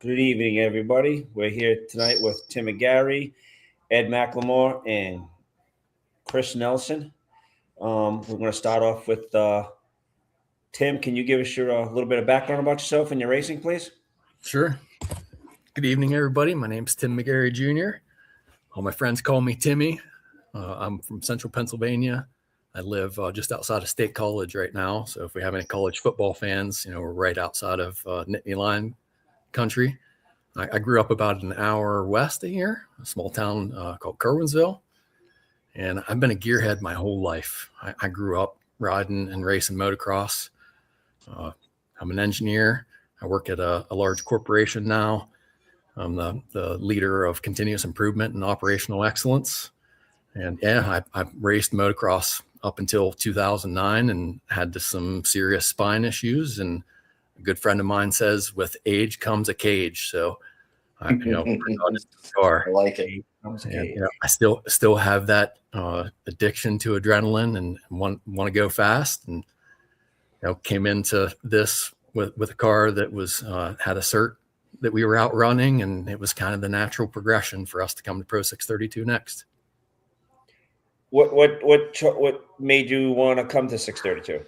Good evening, everybody. We're here tonight with Tim Mcgarry, Ed McLemore, and Chris Nelson. We're going to start off with Tim. Can you give us your little bit of background about yourself and your racing, please? Sure. Good evening, everybody. My name's Tim Mcgarry Jr. All my friends call me Timmy. I'm from Central Pennsylvania. I live just outside of State College right now. So if we have any college football fans, we're right outside of Nittany Lion country. I grew up about an hour west of here, a small town called Kerwinsville, and I've been a gearhead my whole life. I grew up riding and racing motocross. I'm an engineer. I work at a large corporation now. I'm the leader of continuous improvement and operational excellence. And yeah, I raced motocross up until 2009 and had some serious spine issues. And a good friend of mine says, with age comes a cage. So, I like it. And, I still have that addiction to adrenaline and want to go fast. And came into this with a car that was had a cert that we were out running, and it was kind of the natural progression for us to come to Pro 632 next. What made you want to come to 632?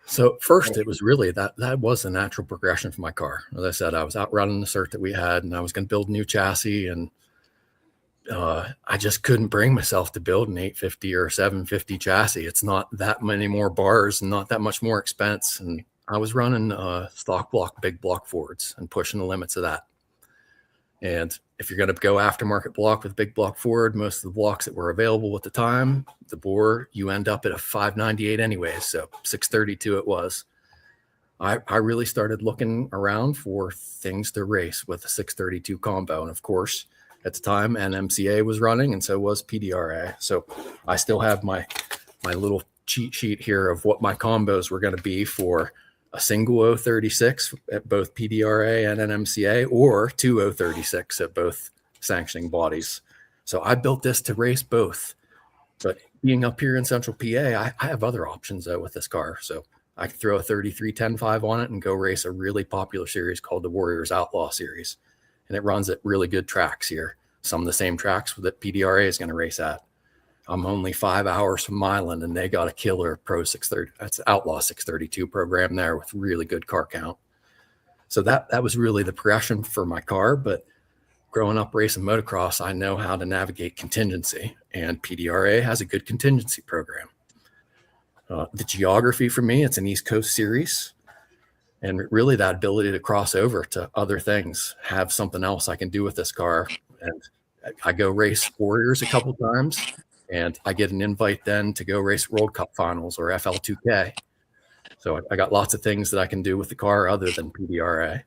So first, it was really that was a natural progression for my car. As I said, I was out running the cert that we had, and I was going to build a new chassis, and I just couldn't bring myself to build an 850 or 750 chassis. It's not that many more bars and not that much more expense. And I was running stock block, big block Fords and pushing the limits of that. And if you're going to go aftermarket block with big block Ford, most of the blocks that were available at the time, the bore, you end up at a 598 anyways. So 632 it was. I really started looking around for things to race with a 632 combo. And of course, at the time, NMCA was running, and so was PDRA. So I still have my little cheat sheet here of what my combos were going to be for a single 036 at both PDRA and NMCA, or two 036 at both sanctioning bodies. So I built this to race both. But being up here in Central PA, I have other options though with this car. So I could throw a 33-10-5 on it and go race a really popular series called the Warriors Outlaw Series. And it runs at really good tracks here. Some of the same tracks that PDRA is going to race at. I'm only 5 hours from Milan, and they got a killer Pro 630. That's Outlaw 632 program there with really good car count. So that was really the progression for my car. But growing up racing motocross, I know how to navigate contingency, and PDRA has a good contingency program. The geography for me, it's an East Coast series. And really that ability to cross over to other things, have something else I can do with this car. And I go race Warriors a couple times, and I get an invite then to go race World Cup finals or FL2K. So I got lots of things that I can do with the car other than PDRA.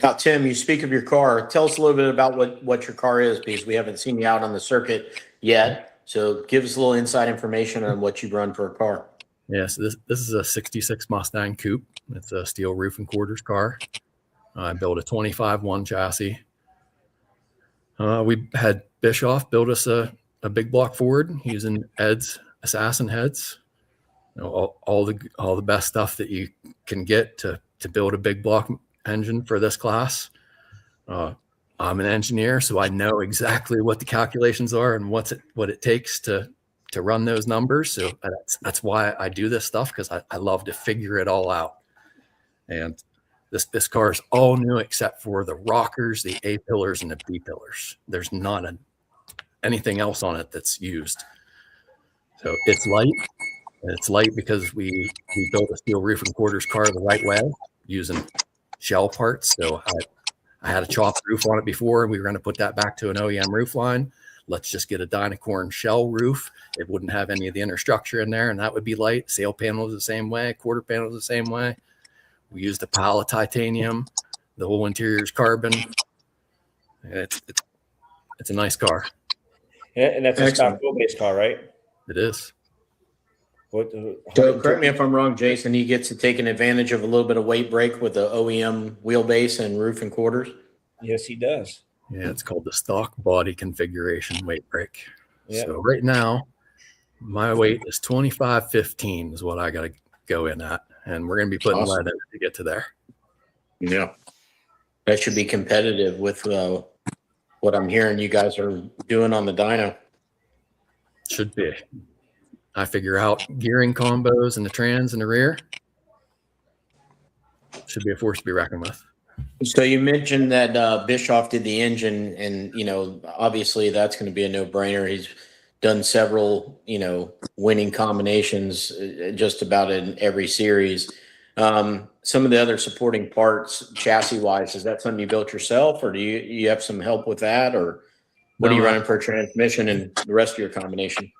Now, Tim, you speak of your car. Tell us a little bit about what your car is, because we haven't seen you out on the circuit yet. So give us a little inside information on what you run for a car. Yes, this is a 66 Mustang Coupe. It's a steel roof and quarters car. I built a 25-1 chassis. We had Bischoff build us a big block Ford using Ed's Assassin heads. All the best stuff that you can get to build a big block engine for this class. I'm an engineer, so I know exactly what the calculations are and what it takes to run those numbers. So that's why I do this stuff, because I love to figure it all out. And this car is all new except for the rockers, the A pillars, and the B pillars. There's not anything else on it that's used. So it's light. And it's light because we built a steel roof and quarters car the right way using shell parts. So I had a chopped roof on it before, and we were going to put that back to an OEM roof line. let's just get a Dynacorn shell roof. It wouldn't have any of the inner structure in there, and that would be light. Sail panel is the same way. Quarter panel is the same way. We used a pile of titanium. The whole interior is carbon. It's a nice car. Yeah, and that's a Excellent. stock wheelbase car, right? It is. So correct me if I'm wrong, Jason, he gets to take an advantage of a little bit of weight break with the OEM wheelbase and roof and quarters? Yes, he does. Yeah, it's called the stock body configuration weight brake. Yeah. So right now, my weight is 2515 is what I got to go in at. And we're going to be putting Awesome. lead in to get to there. Yeah. That should be competitive with what I'm hearing you guys are doing on the dyno. Should be. I figure out gearing combos and the trans in the rear. Should be a force to be reckoned with. So you mentioned that Bischoff did the engine, and obviously that's going to be a no-brainer. He's done several winning combinations just about in every series. Some of the other supporting parts, chassis-wise, is that something you built yourself, or do you have some help with that, or what are you running for transmission and the rest of your combination?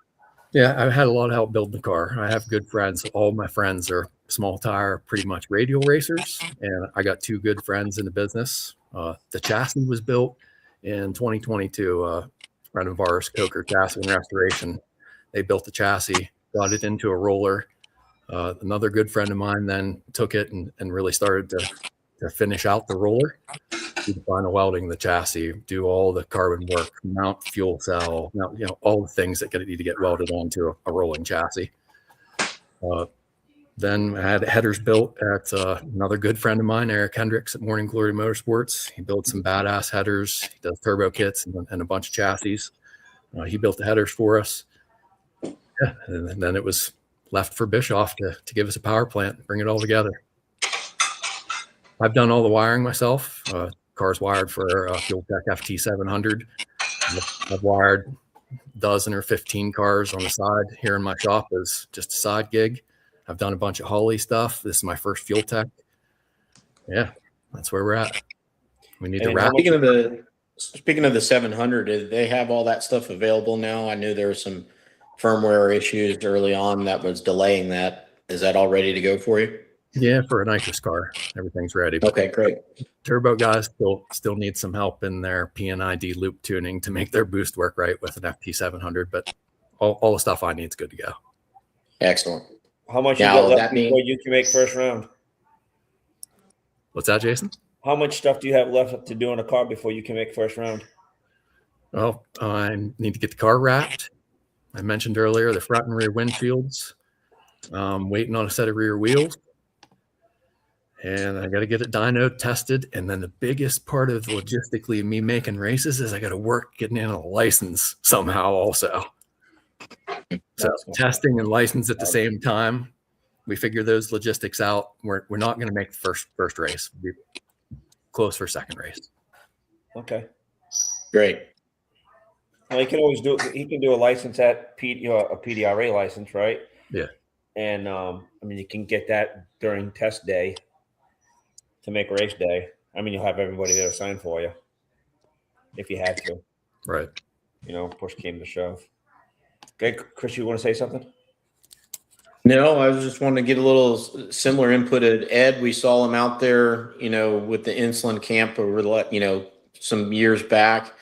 Yeah, I've had a lot of help building the car. I have good friends. All my friends are small tire, pretty much radial racers, and I got two good friends in the business. The chassis was built in 2022. A friend of ours, Coker Chassis and Restoration, they built the chassis, got it into a roller. Another good friend of mine then took it and really started to finish out the roller, do the final welding, the chassis, do all the carbon work, mount fuel cell, all the things that need to get welded onto a rolling chassis. Then I had headers built at another good friend of mine, Eric Hendricks at Morning Glory Motorsports. He builds some badass headers. He does turbo kits and a bunch of chassis. He built the headers for us. Yeah, and then it was left for Bischoff to give us a power plant and bring it all together. I've done all the wiring myself. Car's wired for Fuel Tech FT700. I've wired a dozen or 15 cars on the side here in my shop as just a side gig. I've done a bunch of Holley stuff. This is my first Fuel Tech. Yeah, that's where we're at. We need to wrap. Speaking of the 700, do they have all that stuff available now? I knew there were some firmware issues early on that was delaying that. Is that all ready to go for you? Yeah, for a nitrous car, everything's ready. Okay, great. Turbo guys still need some help in their PNID loop tuning to make their boost work right with an FT700, but all the stuff I need is good to go. Excellent. How much you got left before you can make first round? What's that, Jason? How much stuff do you have left to do on a car before you can make first round? Well, I need to get the car wrapped. I mentioned earlier the front and rear windshields. Waiting on a set of rear wheels. And I got to get it dyno tested. And then the biggest part of logistically me making races is I got to work getting in a license somehow also. So testing and license at the same time. We figure those logistics out. We're not going to make the first race. We'll be close for second race. Okay. Great. Well, he can do a license at a PDRA license, right? Yeah. And you can get that during test day to make race day. You'll have everybody there to sign for you if you had to. Right. Push came to shove. Okay, Chris, you want to say something? No, I was just wanting to get a little similar input at Ed. We saw him out there, with the insulin camp over, some years back.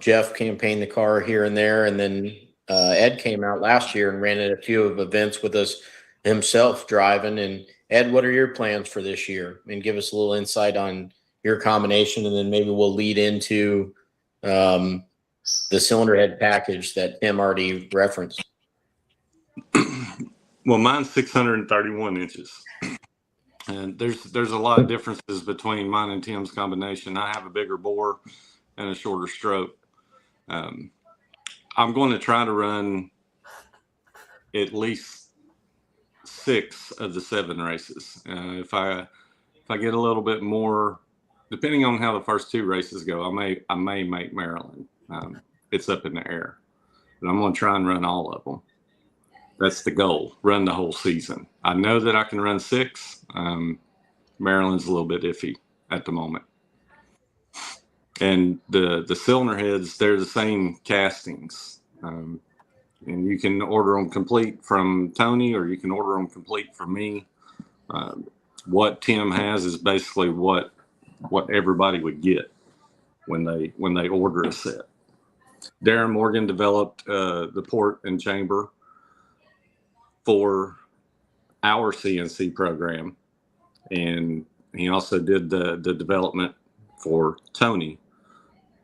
Jeff campaigned the car here and there, and then Ed came out last year and ran at a few of events with us himself driving. And Ed, what are your plans for this year? And give us a little insight on your combination, and then maybe we'll lead into the cylinder head package that Tim already referenced. Well, mine's 631 inches. And there's a lot of differences between mine and Tim's combination. I have a bigger bore and a shorter stroke. I'm going to try to run at least 6 of the 7 races. If I get a little bit more, depending on how the first 2 races go, I may make Maryland. It's up in the air, but I'm going to try and run all of them. That's the goal. Run the whole season. I know that I can run 6. Maryland's a little bit iffy at the moment. And the cylinder heads, they're the same castings. And you can order them complete from Tony, or you can order them complete from me. What Tim has is basically what everybody would get when they order a set. Darren Morgan developed the port and chamber for our CNC program, and he also did the development for Tony.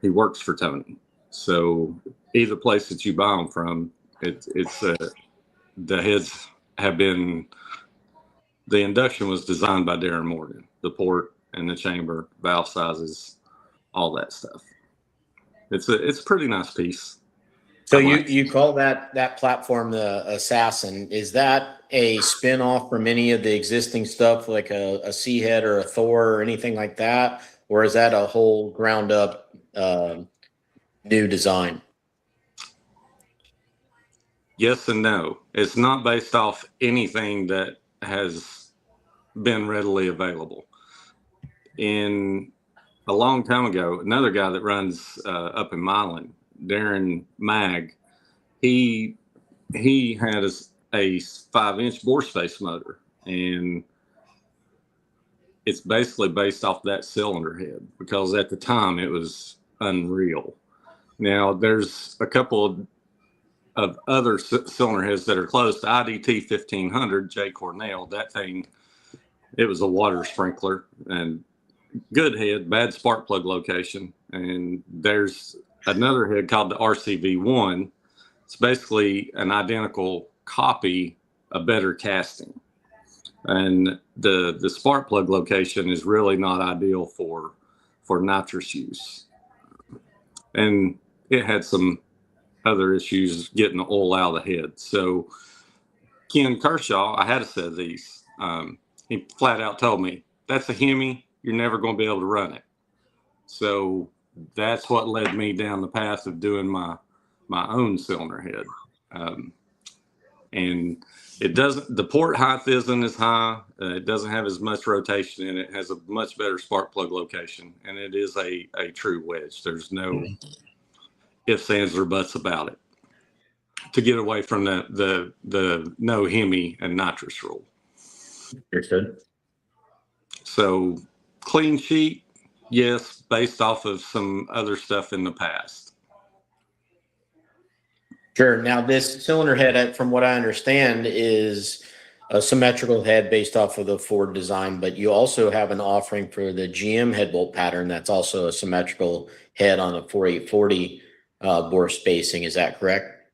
He works for Tony, so either place that you buy them from, it's the heads have been. The induction was designed by Darren Morgan, the port and the chamber, valve sizes, all that stuff. It's a pretty nice piece. So you call that platform the Assassin. Is that a spin-off from any of the existing stuff, like a Sea Head or a Thor or anything like that? Or is that a whole ground up new design? Yes and no. It's not based off anything that has been readily available. In a long time ago, another guy that runs up in Milan, Darren Mag, he had a 5-inch bore space motor, and it's basically based off that cylinder head, because at the time it was unreal. Now there's a couple of other cylinder heads that are close to IDT 1500, J. Cornell. That thing, it was a water sprinkler, and good head, bad spark plug location. And there's another head called the RCV1. It's basically an identical copy, a better casting. And the spark plug location is really not ideal for nitrous use. And it had some other issues getting the oil out of the head. So Ken Kershaw, I had a set of these. He flat out told me, that's a Hemi, you're never going to be able to run it. So that's what led me down the path of doing my own cylinder head. And it doesn't, the port height isn't as high. It doesn't have as much rotation in it. It has a much better spark plug location, and it is a true wedge. There's no ifs, ands, or buts about it, to get away from the no Hemi and nitrous rule. Understood. So clean sheet, yes, based off of some other stuff in the past. Sure. Now this cylinder head, from what I understand, is a symmetrical head based off of the Ford design, but you also have an offering for the GM head bolt pattern that's also a symmetrical head on a 4840 bore spacing. Is that correct?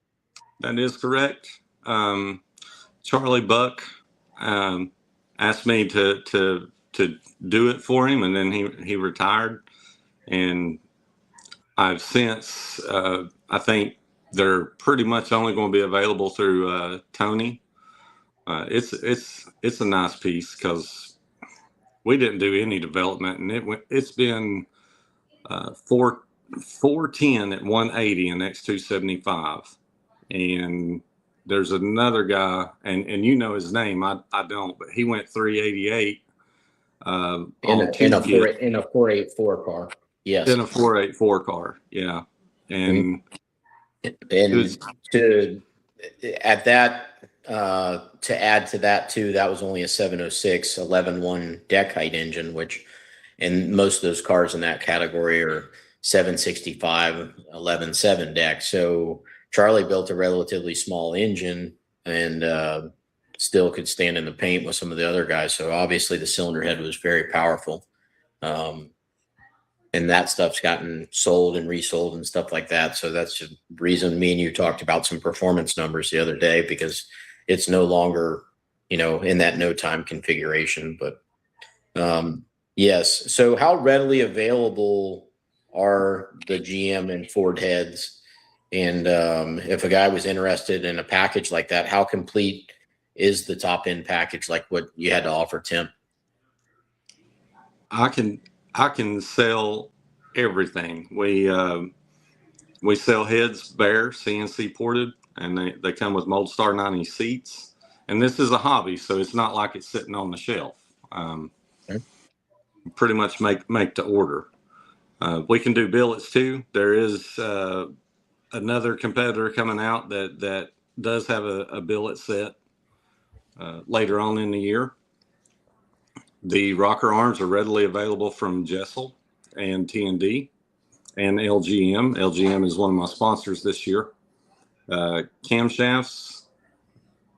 That is correct. Charlie Buck asked me to do it for him, and then he retired. And I've since, I think they're pretty much only going to be available through Tony. It's a nice piece, because we didn't do any development, and it's been 410 at 180 and X275. And there's another guy, and you know his name, I don't, but he went 388 in a 484 car. Yes. In a 484 car, yeah. And to add to that too, that was only a 706 11.1 deck height engine, which, and most of those cars in that category are 765 11.7 deck. So Charlie built a relatively small engine and still could stand in the paint with some of the other guys. So obviously the cylinder head was very powerful. And that stuff's gotten sold and resold and stuff like that. So that's the reason me and you talked about some performance numbers the other day, because it's no longer, in that no time configuration. But yes. So how readily available are the GM and Ford heads? And if a guy was interested in a package like that, how complete is the top end package, like what you had to offer, Tim? I can sell everything. We sell heads bare, CNC ported, and they come with Mold Star 90 seats. And this is a hobby, so it's not like it's sitting on the shelf. Okay. Pretty much make to order. We can do billets too. There is another competitor coming out that does have a billet set later on in the year. The rocker arms are readily available from Jessel and T&D and LGM. LGM is one of my sponsors this year. Camshafts,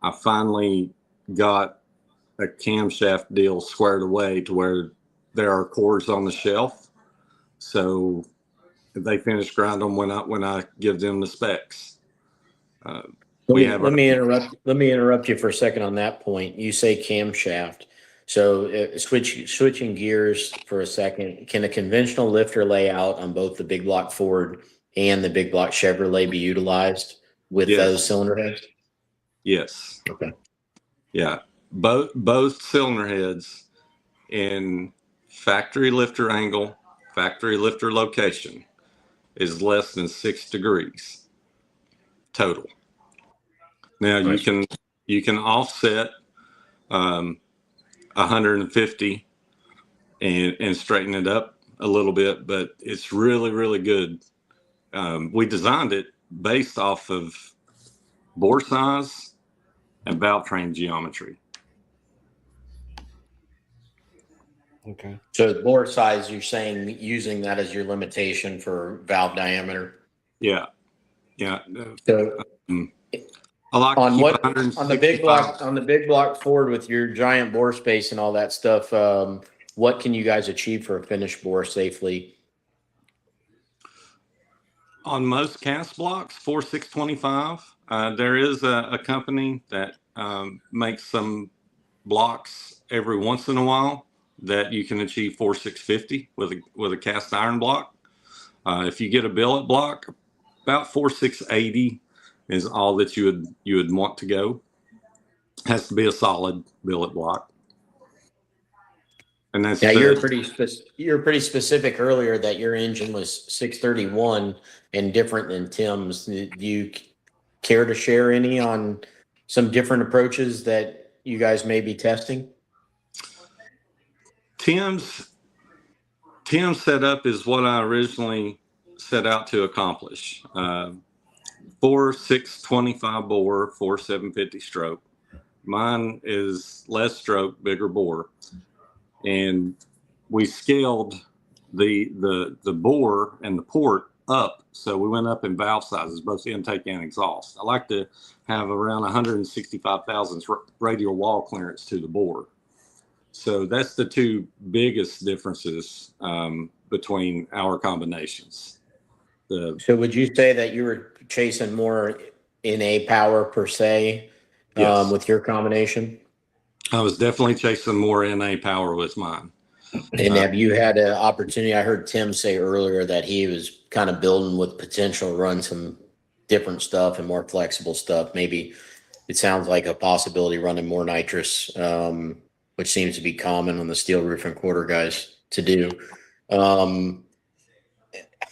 I finally got a camshaft deal squared away to where there are cores on the shelf. So if they finish grind them when I give them the specs. Let me interrupt you for a second on that point. You say camshaft. So switching gears for a second, can a conventional lifter layout on both the big block Ford and the big block Chevrolet be utilized with those cylinder heads? Yes. Okay. Yeah. Both cylinder heads in factory lifter angle, factory lifter location is less than 6 degrees total. Now you can offset 150 and straighten it up a little bit, but it's really, really good. We designed it based off of bore size and valve train geometry. Okay. So bore size, you're saying using that as your limitation for valve diameter? Yeah. Yeah. So I like on to what keep on the big block Ford with your giant bore space and all that stuff, what can you guys achieve for a finished bore safely? On most cast blocks, 4.625. There is a company that makes some blocks every once in a while that you can achieve 4.650 with a cast iron block. If you get a billet block, about 4.680 is all that you would want to go. Has to be a solid billet block. And that's you're pretty specific earlier that your engine was 631 and different than Tim's. Do you care to share any on some different approaches that you guys may be testing? Tim's setup is what I originally set out to accomplish. 4.625 bore, 4.750 stroke. Mine is less stroke, bigger bore, and we scaled the bore and the port up. So we went up in valve sizes, both intake and exhaust. I like to have around 165 thousandths radial wall clearance to the bore. So that's the two biggest differences between our combinations. So would you say that you were chasing more NA power per se Yes. with your combination? I was definitely chasing more NA power with mine. And have you had an opportunity? I heard Tim say earlier that he was kind of building with potential to run some different stuff and more flexible stuff. Maybe it sounds like a possibility running more nitrous, which seems to be common on the steel roof and quarter guys to do.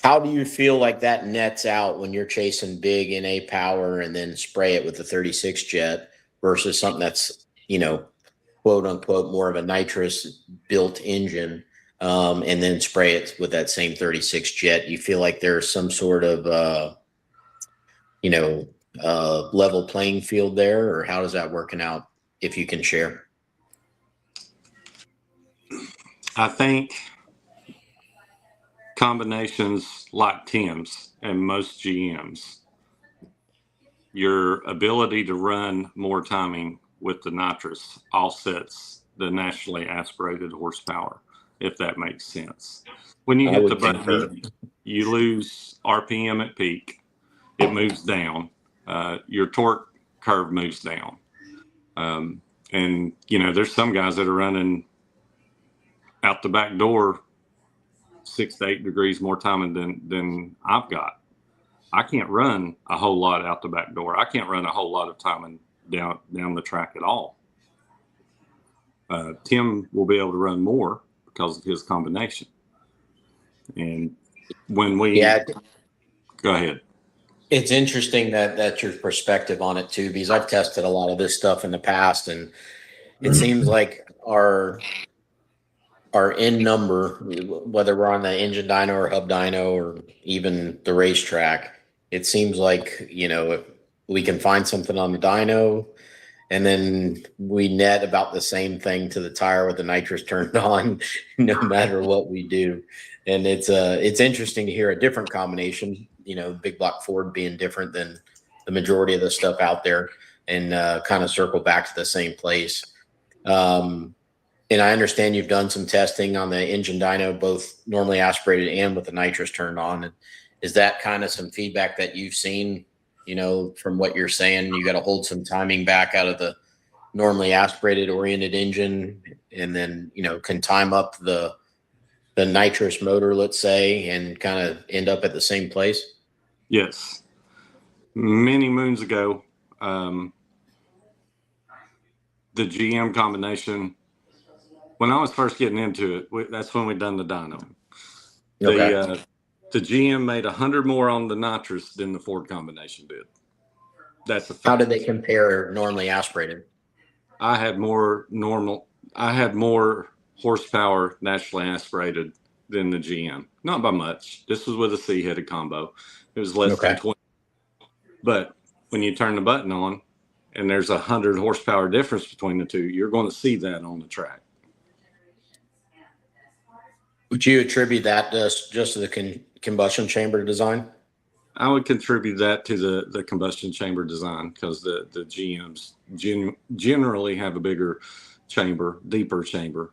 How do you feel like that nets out when you're chasing big NA power and then spray it with the 36 jet versus something that's, quote unquote, more of a nitrous built engine, and then spray it with that same 36 jet? You feel like there's some sort of, level playing field there, or how does that working out if you can share? I think combinations like Tim's and most GMs, your ability to run more timing with the nitrous offsets the naturally aspirated horsepower, if that makes sense. When you hit the button, you lose RPM at peak. It moves down. Your torque curve moves down. And, there's some guys that are running out the back door 6 to 8 degrees more timing than I've got. I can't run a whole lot out the back door. I can't run a whole lot of timing down the track at all. Tim will be able to run more because of his combination. And when we go ahead. It's interesting that's your perspective on it too, because I've tested a lot of this stuff in the past, and it seems like our are in number, whether we're on the engine dyno or hub dyno or even the racetrack. It seems like, if we can find something on the dyno and then we net about the same thing to the tire with the nitrous turned on, no matter what we do. And it's interesting to hear a different combination, big block Ford being different than the majority of the stuff out there, and kind of circle back to the same place. And I understand you've done some testing on the engine dyno, both normally aspirated and with the nitrous turned on. And is that kind of some feedback that you've seen, from what you're saying? You got to hold some timing back out of the normally aspirated oriented engine, and then, can time up the nitrous motor, let's say, and kind of end up at the same place? Yes. Many moons ago, the GM combination, when I was first getting into it, that's when we done the dyno. Okay. The GM made 100 more on the nitrous than the Ford combination did. That's a fact. How did they compare normally aspirated? I had more horsepower naturally aspirated than the GM. Not by much. This was with a C-headed combo. It was less than 20. But when you turn the button on and there's 100 horsepower difference between the two, you're going to see that on the track. Would you attribute that just to the combustion chamber design? I would contribute that to the combustion chamber design, because the GMs generally have a bigger chamber, deeper chamber.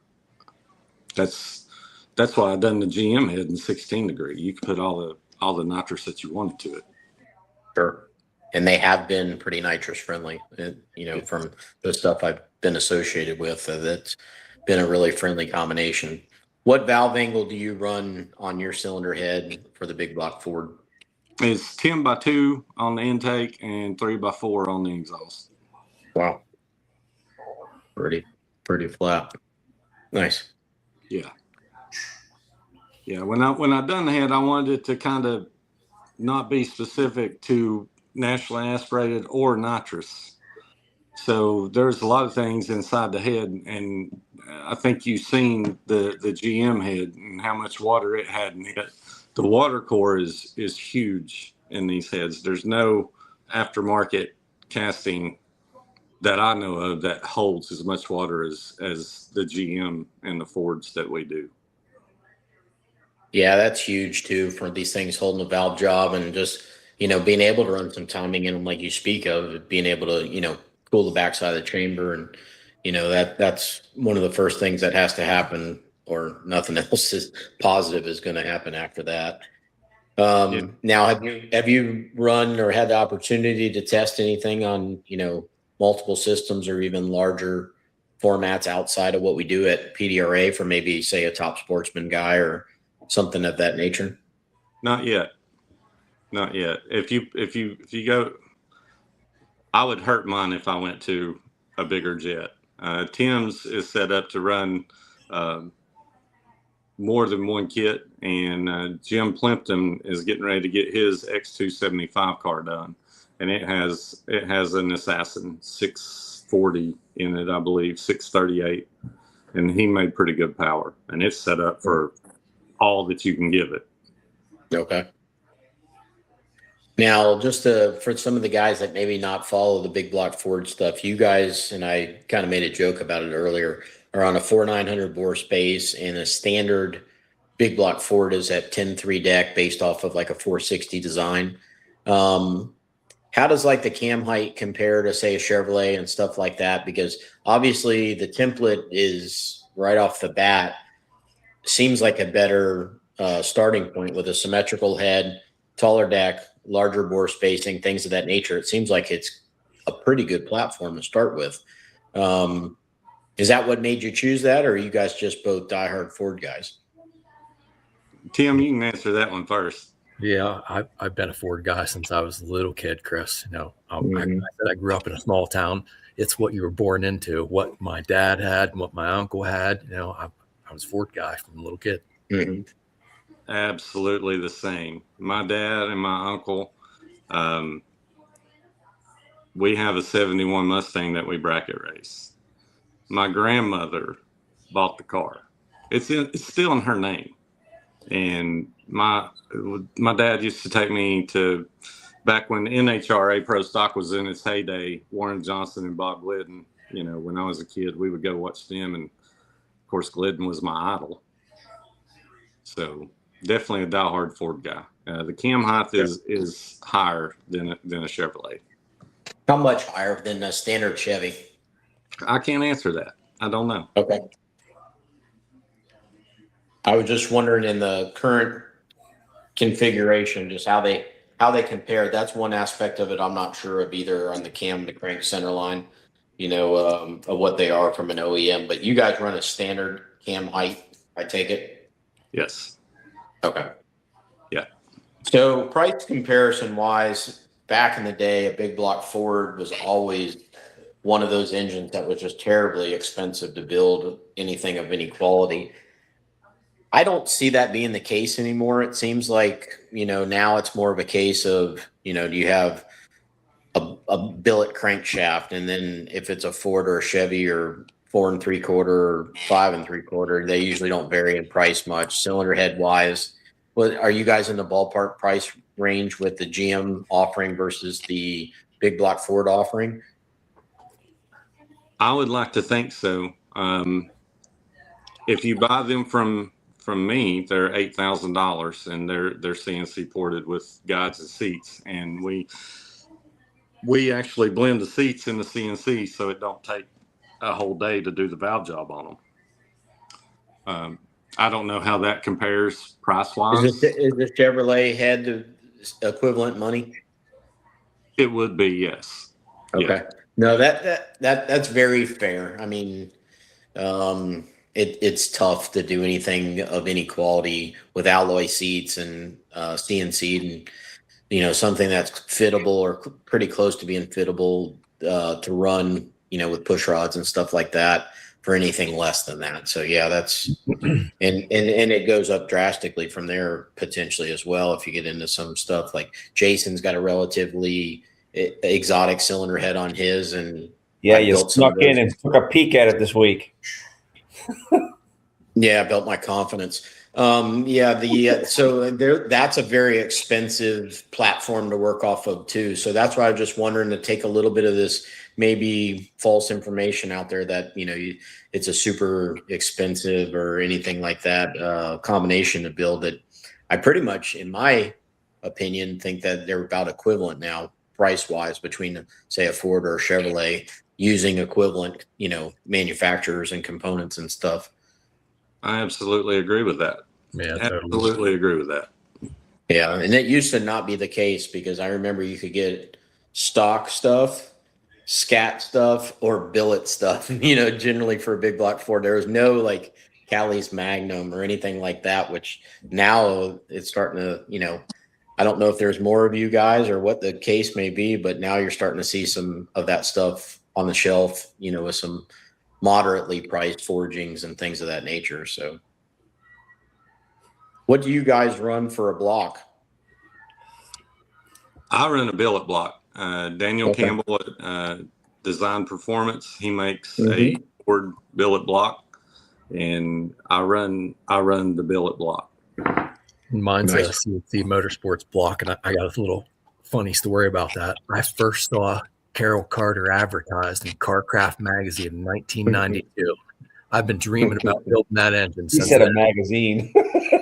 That's why I done the GM head in 16 degree. You can put all the nitrous that you wanted to it. Sure. And they have been pretty nitrous friendly, from the stuff I've been associated with. That's been a really friendly combination. What valve angle do you run on your cylinder head for the big block Ford? It's 10x2 on the intake and 3x4 on the exhaust. Wow. Pretty flat. Nice. Yeah. Yeah. When I done the head, I wanted it to kind of not be specific to naturally aspirated or nitrous. So there's a lot of things inside the head, and I think you've seen the GM head and how much water it had in it. The water core is huge in these heads. There's no aftermarket casting that I know of that holds as much water as the GM and the Fords that we do. Yeah, that's huge too, for these things holding a valve job, and just, being able to run some timing in them like you speak of, being able to, cool the backside of the chamber. And, that's one of the first things that has to happen, or nothing else is positive is going to happen after that. Now, have you run or had the opportunity to test anything on, multiple systems or even larger formats outside of what we do at PDRA for maybe, say, a Top Sportsman guy or something of that nature? Not yet. If you go, I would hurt mine if I went to a bigger jet. Tim's is set up to run more than one kit, and Jim Plimpton is getting ready to get his X275 car done, and it has an Assassin 640 in it, I believe, 638, and he made pretty good power, and it's set up for all that you can give it. Okay. Now, just for some of the guys that maybe not follow the big block Ford stuff, you guys, and I kind of made a joke about it earlier, are on a 4900 bore space, and a standard big block Ford is at 10.3 deck based off of like a 460 design. How does like the cam height compare to, say, a Chevrolet and stuff like that? Because obviously the template is right off the bat, seems like a better starting point with a symmetrical head, taller deck, larger bore spacing, things of that nature. It seems like it's a pretty good platform to start with. Is that what made you choose that, or are you guys just both diehard Ford guys? Tim, you can answer that one first. Yeah, I've been a Ford guy since I was a little kid, Chris. I grew up in a small town. It's what you were born into, what my dad had and what my uncle had. I was a Ford guy from a little kid. Mm-hmm. Absolutely the same. My dad and my uncle, we have a 71 Mustang that we bracket race. My grandmother bought the car. It's still in her name. And my dad used to take me to, back when NHRA Pro Stock was in its heyday, Warren Johnson and Bob Glidden. You know, when I was a kid, we would go watch them, and of course Glidden was my idol. So definitely a diehard Ford guy. The cam height is higher than a Chevrolet. How much higher than a standard Chevy? I can't answer that. I don't know. Okay. I was just wondering in the current configuration, just how they compare. That's one aspect of it I'm not sure of either on the cam to crank center line, of what they are from an OEM. But you guys run a standard cam height, I take it? Yes. Okay. Yeah. So price comparison wise, back in the day, a big block Ford was always one of those engines that was just terribly expensive to build anything of any quality. I don't see that being the case anymore. It seems like, now it's more of a case of, do you have a billet crankshaft, and then if it's a Ford or a Chevy or 4 3/4 or 5 3/4, they usually don't vary in price much. Cylinder head wise, what are you guys in the ballpark price range with the GM offering versus the big block Ford offering? I would like to think so. If you buy them from me, they're $8,000, and they're CNC ported with guides and seats, and we actually blend the seats in the CNC, so it don't take a whole day to do the valve job on them. I don't know how that compares price wise. Is the Chevrolet head the equivalent money? It would be, yes. Okay. Yeah. No, that's very fair. I mean, it's tough to do anything of any quality with alloy seats and CNC and something that's fittable or pretty close to being fittable to run with push rods and stuff like that for anything less than that. So yeah, that's and it goes up drastically from there potentially as well if you get into some stuff like Jason's got a relatively exotic cylinder head on his, and yeah, you snuck in and took a peek at it this week. Yeah, I built my confidence. So that's a very expensive platform to work off of too. So that's why I'm just wondering to take a little bit of this maybe false information out there that it's a super expensive or anything like that combination to build it. I pretty much, in my opinion, think that they're about equivalent now price wise between say a Ford or a Chevrolet using equivalent manufacturers and components and stuff. I absolutely agree with that. Yeah, absolutely agree with that. Yeah, and it used to not be the case because I remember you could get stock stuff, scat stuff, or billet stuff. Generally for a big block Ford, there was no like Callie's Magnum or anything like that. Which now it's starting to, I don't know if there's more of you guys or what the case may be, but now you're starting to see some of that stuff on the shelf. With some moderately priced forgings and things of that nature. So what do you guys run for a block? I run a billet block. Daniel Campbell at Design Performance, he makes a Ford billet block, and I run the billet block. Mine's a CNC Motorsports block, and I got a little funny story about that. I first saw Carol Carter advertised in Carcraft magazine in 1992. I've been dreaming about building that engine since then. He said a magazine.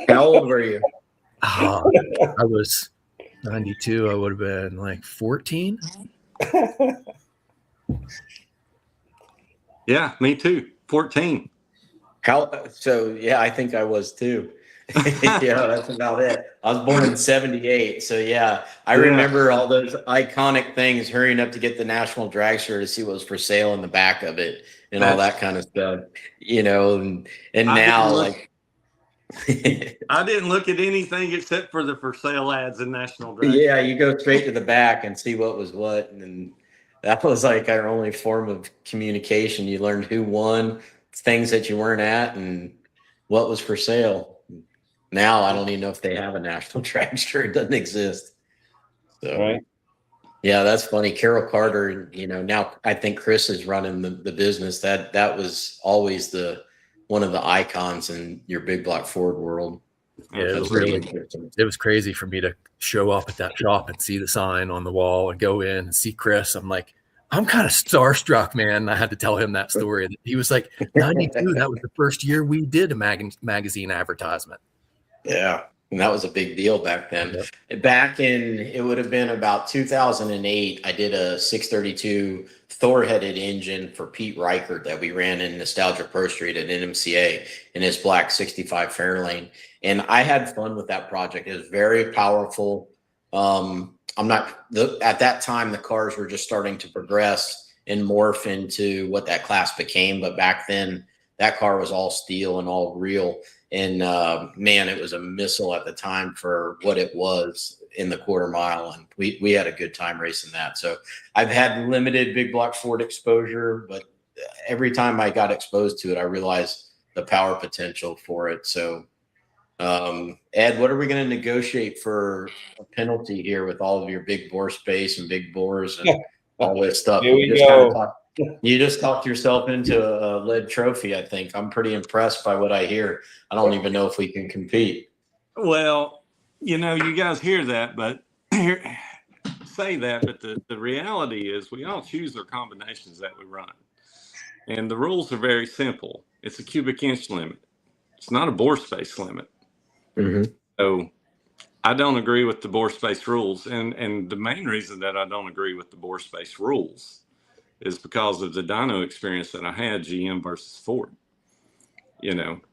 How old were you? I was 92. I would have been like 14. Yeah, me too. 14. Yeah, I think I was too. Yeah, that's about it. I was born in 78. So yeah, I remember all those iconic things, hurrying up to get the National Dragster to see what was for sale in the back of it and all that kind of stuff, and now like I didn't look at anything except for the for sale ads in National Dragster. Yeah, you go straight to the back and see what was what. And that was like our only form of communication. You learned who won, things that you weren't at, and what was for sale. Now I don't even know if they have a National Dragster. It doesn't exist. So, right. Yeah, that's funny. Carol Carter, now I think Chris is running the business. That was always the one of the icons in your big block Ford world. Yeah, That's pretty interesting. it was crazy for me to show up at that shop and see the sign on the wall and go in and see Chris. I'm like, I'm kind of starstruck, man. And I had to tell him that story. He was like, 92, that was the first year we did a magazine advertisement. Yeah. And that was a big deal back then. Yep. Back in, it would have been about 2008, I did a 632 Thor-headed engine for Pete Reichert that we ran in Nostalgia Pro Street at NMCA in his black 65 Fairlane. And I had fun with that project. It was very powerful. At that time, the cars were just starting to progress and morph into what that class became. But back then, that car was all steel and all real. And man, it was a missile at the time for what it was in the quarter mile. And we had a good time racing that. So I've had limited big block Ford exposure, but every time I got exposed to it, I realized the power potential for it. So Ed, what are we going to negotiate for a penalty here with all of your big bore space and big bores and all this stuff? Here we go. You just talked yourself into a lead trophy, I think. I'm pretty impressed by what I hear. I don't even know if we can compete. Well, you guys hear that, but say that, but the reality is we all choose our combinations that we run. And the rules are very simple. It's a cubic inch limit. It's not a bore space limit. Mm-hmm. So I don't agree with the bore space rules. And the main reason that I don't agree with the bore space rules is because of the dyno experience that I had, GM versus Ford.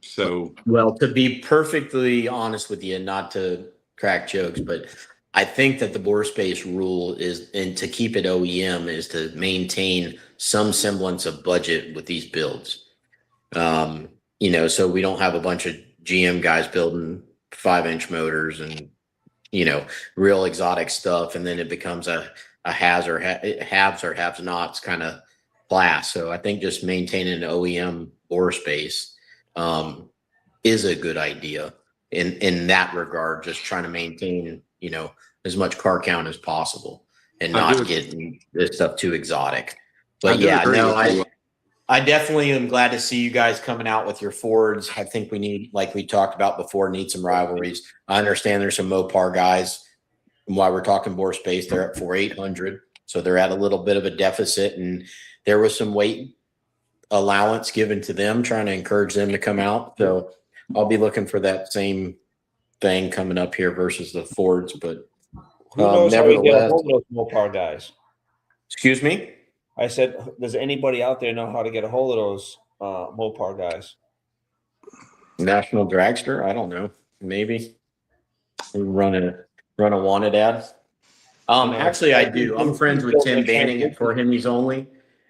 So. Well, to be perfectly honest with you, not to crack jokes, but I think that the bore space rule is, and to keep it OEM, is to maintain some semblance of budget with these builds. So we don't have a bunch of GM guys building 5-inch motors and, real exotic stuff. And then it becomes a haves or haves nots kind of class. So I think just maintaining an OEM bore space is a good idea in that regard, just trying to maintain, as much car count as possible and not getting this stuff too exotic. But I definitely am glad to see you guys coming out with your Fords. I think we need, like we talked about before, need some rivalries. I understand there's some Mopar guys. And while we're talking bore space, they're at 4,800. So they're at a little bit of a deficit. And there was some weight allowance given to them, trying to encourage them to come out. So I'll be looking for that same thing coming up here versus the Fords. But who knows how you get a hold of those Mopar guys? Excuse me? I said, does anybody out there know how to get a hold of those Mopar guys? National Dragster? I don't know. Maybe run a wanted ad. Actually, I do. I'm friends with Tim Banning at For Henry's Only.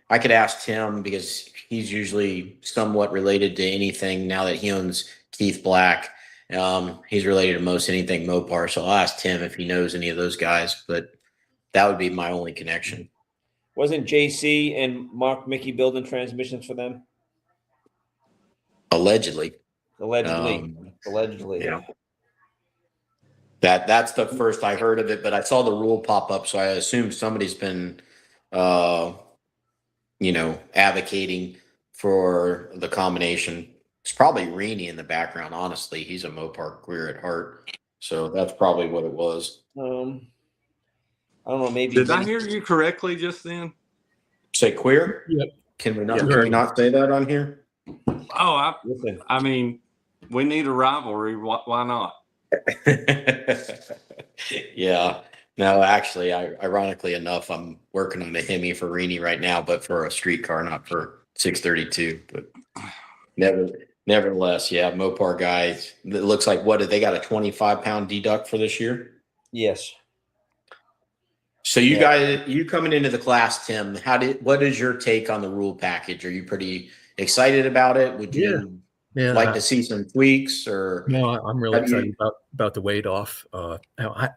I could ask Tim because he's usually somewhat related to anything now that he owns Keith Black. He's related to most anything Mopar. So I'll ask Tim if he knows any of those guys, but that would be my only connection. Wasn't JC and Mark Mickey building transmissions for them? Allegedly. Allegedly. Yeah. That's the first I heard of it, but I saw the rule pop up, so I assume somebody's been, advocating for the combination. It's probably Reenie in the background. Honestly, he's a Mopar queer at heart, so that's probably what it was. I don't know. Maybe did I hear you correctly just then? Say queer? Yep. Can we not say that on here? Oh, I mean, we need a rivalry. Why not? Yeah. No, actually, ironically enough, I'm working on a Hemi for Reenie right now, but for a street car, not for 632. But nevertheless, yeah, Mopar guys. It looks like they got a 25-pound deduct for this year? Yes. So you guys, you coming into the class, Tim, what is your take on the rule package? Are you pretty excited about it? Would you like to see some tweaks or? No, I'm really excited about the weight off. I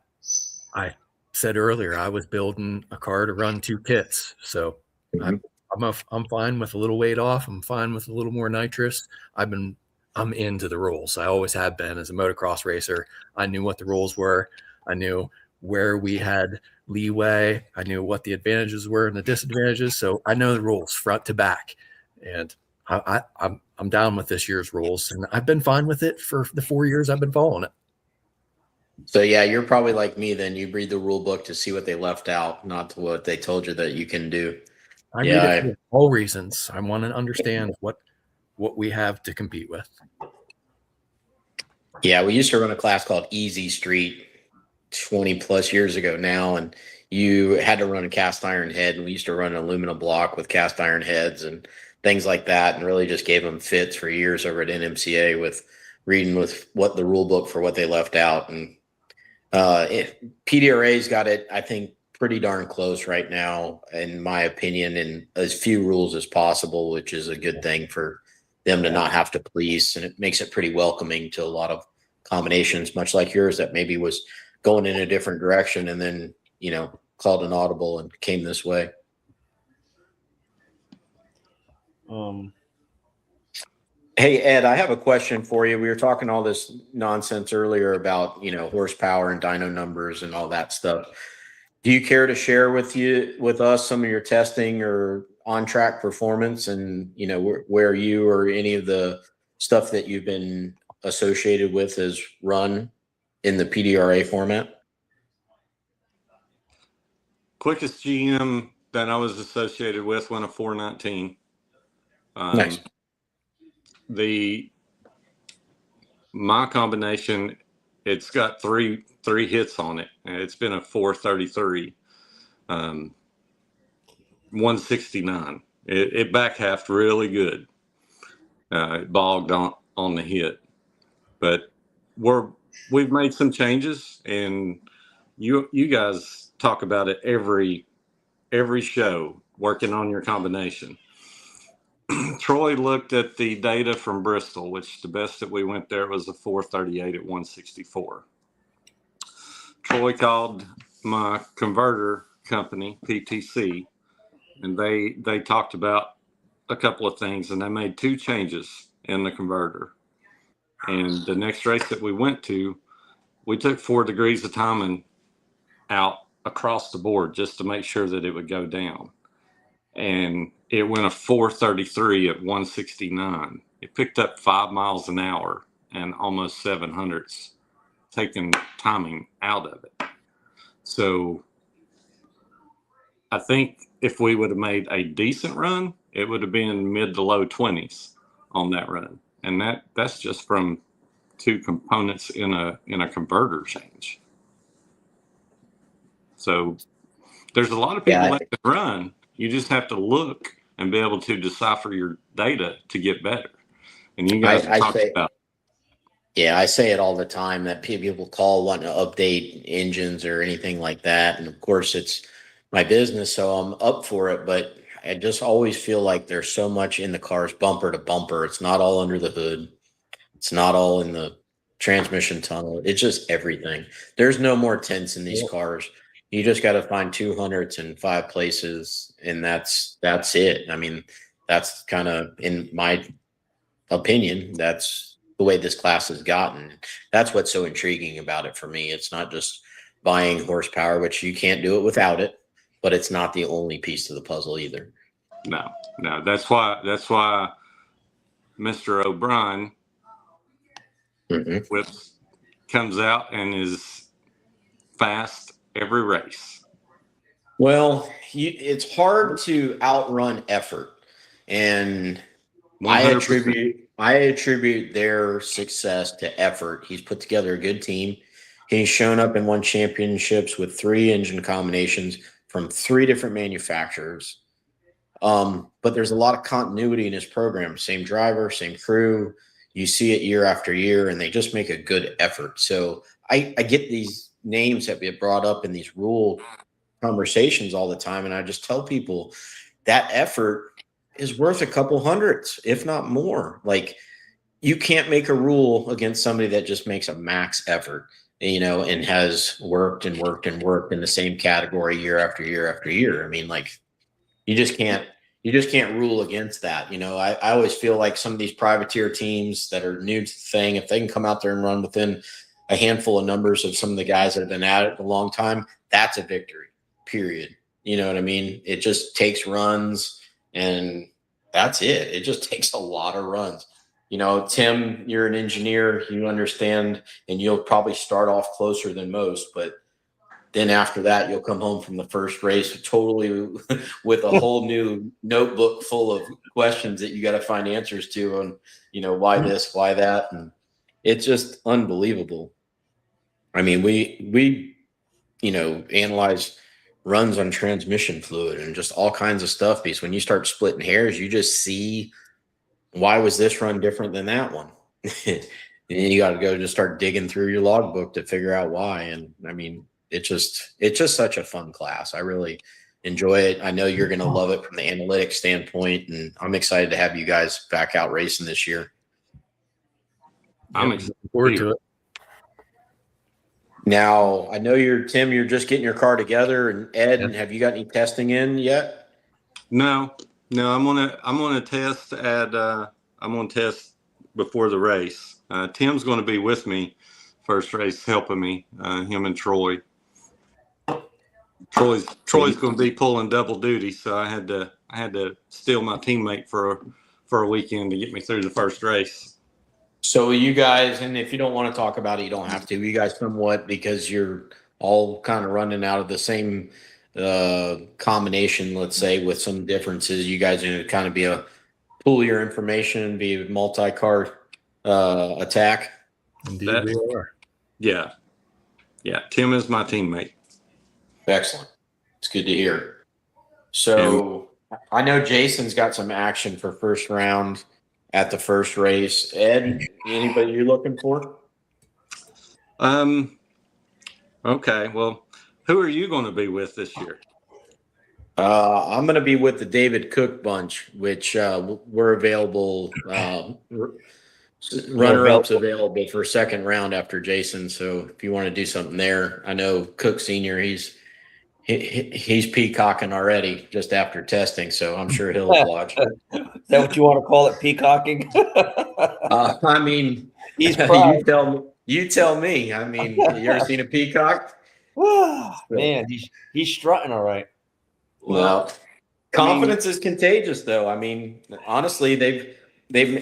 said earlier, I was building a car to run 2 kits. So I'm fine with a little weight off. I'm fine with a little more nitrous. I'm into the rules. I always have been as a motocross racer. I knew what the rules were. I knew where we had leeway. I knew what the advantages were and the disadvantages. So I know the rules front to back. And I'm down with this year's rules, and I've been fine with it for the 4 years I've been following it. So yeah, you're probably like me then. You read the rule book to see what they left out, not to what they told you that you can do. I read it for all reasons. I want to understand what we have to compete with. Yeah, we used to run a class called Easy Street 20 plus years ago now, and you had to run a cast iron head, and we used to run an aluminum block with cast iron heads and things like that, and really just gave them fits for years over at NMCA with reading with what the rule book for what they left out. And PDRA's got it, I think, pretty darn close right now, in my opinion, and as few rules as possible, which is a good thing for them to not have to police, and it makes it pretty welcoming to a lot of combinations, much like yours that maybe was going in a different direction and then, called an audible and came this way. Hey, Ed, I have a question for you. We were talking all this nonsense earlier about, horsepower and dyno numbers and all that stuff. Do you care to share with us some of your testing or on-track performance and, where you or any of the stuff that you've been associated with is run in the PDRA format? Quickest GM that I was associated with went a 419. Nice. My combination, it's got three hits on it. It's been a 433, 169. It back halved really good. It bogged on the hit, but we've made some changes, and you guys talk about it every show, working on your combination. Troy looked at the data from Bristol, which the best that we went there was a 438 at 164. Troy called my converter company, PTC, and they talked about a couple of things, and they made 2 changes in the converter. And the next race that we went to, we took 4 degrees of timing out across the board just to make sure that it would go down. And it went a 433 at 169. It picked up 5 miles an hour and almost 700s, taking timing out of it. So I think if we would have made a decent run, it would have been mid to low 20s on that run. And that's just from 2 components in a converter change. So there's a lot of people that can run. You just have to look and be able to decipher your data to get better. And you guys talked about. Yeah, I say it all the time that people call wanting to update engines or anything like that. And of course, it's my business, so I'm up for it. But I just always feel like there's so much in the cars, bumper to bumper. It's not all under the hood. It's not all in the transmission tunnel. It's just everything. There's no more tents in these cars. You just got to find 200s in 5 places, and that's it. I mean, that's kind of, in my opinion, that's the way this class has gotten. That's what's so intriguing about it for me. It's not just buying horsepower, which you can't do it without it, but it's not the only piece to the puzzle either. No, that's why Mr. O'Brien comes out and is fast every race. Well, it's hard to outrun effort, and 100%. I attribute their success to effort. He's put together a good team. He's shown up and won championships with 3 engine combinations from 3 different manufacturers. But there's a lot of continuity in his program. Same driver, same crew. You see it year after year, and they just make a good effort. So I get these names that get brought up in these rule conversations all the time, and I just tell people that effort is worth a couple hundreds, if not more. Like, you can't make a rule against somebody that just makes a max effort, and has worked and worked and worked in the same category year after year after year. I mean, like, you just can't rule against that. I always feel like some of these privateer teams that are new to the thing, if they can come out there and run within a handful of numbers of some of the guys that have been at it a long time, that's a victory, period. You know what I mean? It just takes runs and that's it. It just takes a lot of runs. You know, Tim, you're an engineer, you understand, and you'll probably start off closer than most, but then after that, you'll come home from the first race totally with a whole new notebook full of questions that you got to find answers to on, you know, why this, why that. And it's just unbelievable. I mean, we, you know, analyze runs on transmission fluid and just all kinds of stuff, because when you start splitting hairs, you just see, why was this run different than that one? And then you got to go just start digging through your logbook to figure out why. And I mean, it's just such a fun class. I really enjoy it. I know you're going to love it from the analytics standpoint, and I'm excited to have you guys back out racing this year. I'm Yep, excited looking forward to it. Now, I know Tim, you're just getting your car together, and Ed, Yeah. have you got any testing in yet? No, I'm gonna test I'm gonna test before the race. Tim's gonna be with me first race, helping me. Him and Troy. Troy's gonna be pulling double duty, so I had to steal my teammate for a weekend to get me through the first race. So you guys, and if you don't want to talk about it, you don't have to. You guys somewhat, because you're all kind of running out of the same combination, let's say, with some differences. You guys are going to kind of be a pool your information, be a multi-car attack. Indeed, we are. Yeah. Tim is my teammate. Excellent. It's good to hear. So I know Jason's got some action for first round at the first race. Ed, anybody you're looking for? Okay. Well, who are you going to be with this year? I'm going to be with the David Cook bunch, which we're available. Runner-ups available for second round after Jason. So if you want to do something there, I know Cook Senior, he's peacocking already just after testing, so I'm sure he'll watch. Is that what you want to call it, peacocking? I mean, He's proud. You tell me. I mean, you ever seen a peacock? Man, he's strutting all right. Well, confidence is contagious, though. I mean, honestly,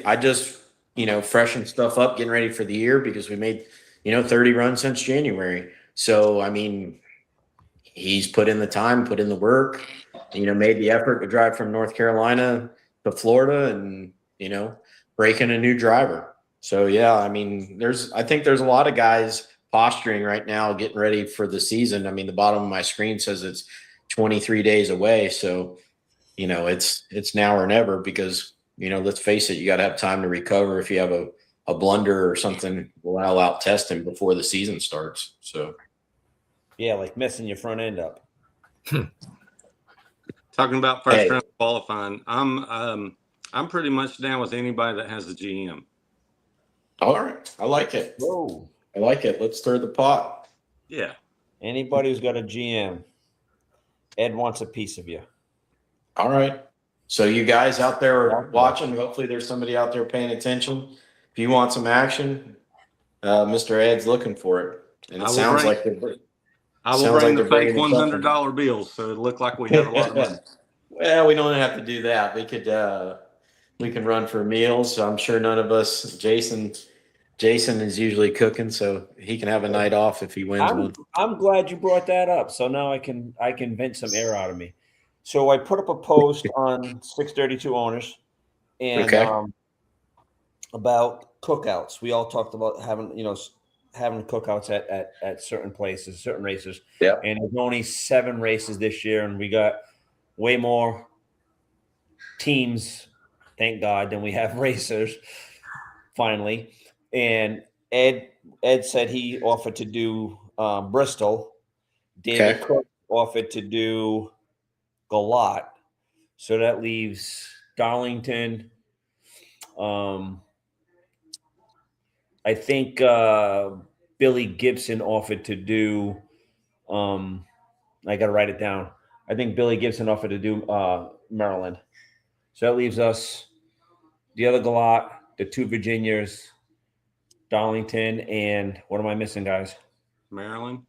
I just, you know, freshened stuff up, getting ready for the year, because we made, you know, 30 runs since January. So, I mean, he's put in the time, put in the work, you know, made the effort to drive from North Carolina to Florida and, you know, break in a new driver. So, yeah, I mean, I think there's a lot of guys posturing right now, getting ready for the season. I mean, the bottom of my screen says it's 23 days away. So, you know, it's now or never, because, you know, let's face it, you got to have time to recover. If you have a blunder or something, we'll allow out testing before the season starts. So, yeah, like messing your front end up. Talking about first round qualifying, I'm pretty much down with anybody that has a GM. All right, I like it. Whoa. I like it. Let's stir the pot. Yeah. Anybody who's got a GM, Ed wants a piece of you. All right. So you guys out there are watching, hopefully there's somebody out there paying attention. If you want some action, Mr. Ed's looking for it. And it sounds like I will bring the fake $100 bills, so it look like we have a lot of money. Well, we don't have to do that. We can run for meals. So I'm sure none of us. Jason is usually cooking, so he can have a night off if he wins one. I'm glad you brought that up. So now I can vent some air out of me. So I put up a post on 632 Owners and about cookouts. We all talked about having cookouts at certain places, certain races. Yeah. And there's only 7 races this year, and we got way more teams, thank God, than we have racers. Finally, and Ed said he offered to do Bristol. David Cook offered to do Galat. So that leaves Darlington. I think Billy Gibson offered to do. I got to write it down. I think Billy Gibson offered to do Maryland. So that leaves us the other Galat, the 2 Virginias, Darlington, and what am I missing, guys? Maryland?